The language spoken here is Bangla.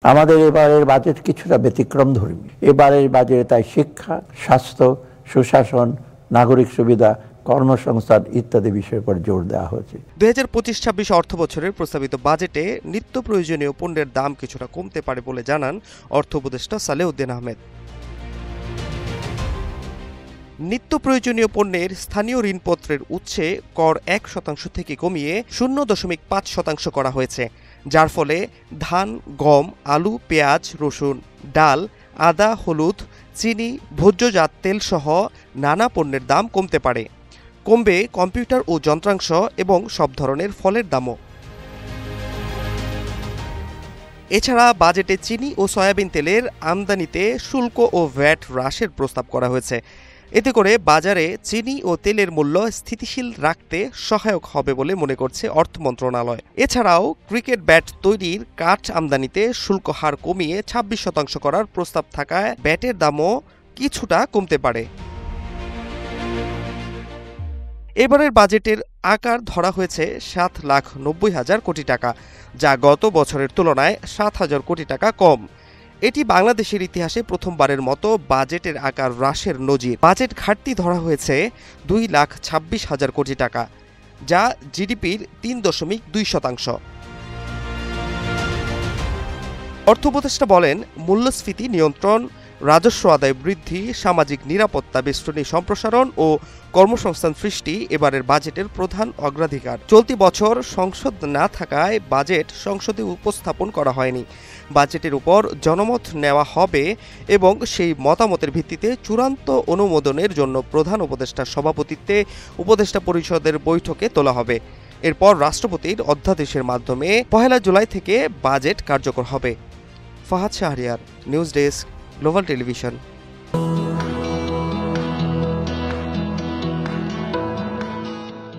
আমাদের এবারের বাজেট কিছুটা ব্যতিক্রমধর্মী। এবারের বাজেটে তাই শিক্ষা, স্বাস্থ্য, সুশাসন, নাগরিক সুবিধা, কর্মসংস্থান ইত্যাদি বিষয়ের উপর জোর দেওয়া হয়েছে। 2025-26 অর্থবছরের প্রস্তাবিত বাজেটে নিত্য প্রয়োজনীয় পণ্যের দাম কিছুটা কমতে পারে বলে জানান অর্থ উপদেষ্টা সালেউদ্দিন আহমেদ। নিত্য প্রয়োজনীয় পণ্যের স্থানীয় ঋণপত্রের উৎসে কর 1% থেকে কমিয়ে 0.5% করা হয়েছে, যার ফলে ধান, গম, আলু, পেঁয়াজ, রসুন, ডাল, আদা, হলুদ, চিনি, ভোজ্যজাত তেল সহ নানা পণ্যের দাম কমতে পারে। কমবে কম্পিউটার ও যন্ত্রাংশ এবং সব ধরনের ফলের দামও। এছাড়া বাজেটে চিনি ও সয়াবিন তেলের আমদানিতে শুল্ক ও ভ্যাট হ্রাসের প্রস্তাব করা হয়েছে। এতে করে বাজারে চিনি ও তেলের মূল্য স্থিতিশীল রাখতে সহায়ক হবে বলে মনে করছে অর্থ মন্ত্রণালয়। এছাড়াও ক্রিকেট ব্যাট তৈরির কাঠ আমদানিতে শুল্ক হার কমিয়ে 26% করার প্রস্তাব থাকায় ব্যাটের দামও কিছুটা কমতে পারে। এবারের বাজেটের আকার ধরা হয়েছে 7,90,000 কোটি টাকা, যা গত বছরের তুলনায় 7,000 কোটি টাকা কম। এটি বাংলাদেশের ইতিহাসে প্রথমবারের মতো বাজেটের আকার হ্রাসের নজির। বাজেট ঘাটতি ধরা হয়েছে 2,26,000 কোটি টাকা, যা জিডিপির 3.2%। অর্থ উপদেষ্টা বলেন, মূল্যস্ফীতি নিয়ন্ত্রণ, রাজস্ব আদায় বৃদ্ধি, সামাজিক নিরাপত্তা বেষ্টনী সম্প্রসারণ ও কর্মসংস্থান সৃষ্টি এবারের বাজেটের প্রধান অগ্রাধিকার। চলতি বছর সংসদ না থাকায় বাজেট সংসদে উপস্থাপন করা হয়নি। বাজেটের উপর জনমত নেওয়া হবে এবং সেই মতামতের ভিত্তিতে চূড়ান্ত অনুমোদনের জন্য প্রধান উপদেষ্টার সভাপতিত্বে উপদেষ্টা পরিষদের বৈঠকে তোলা হবে। এরপর রাষ্ট্রপতির অধ্যাদেশের মাধ্যমে 1 জুলাই থেকে বাজেট কার্যকর হবে। Fahad Shahriar, news desk, global television.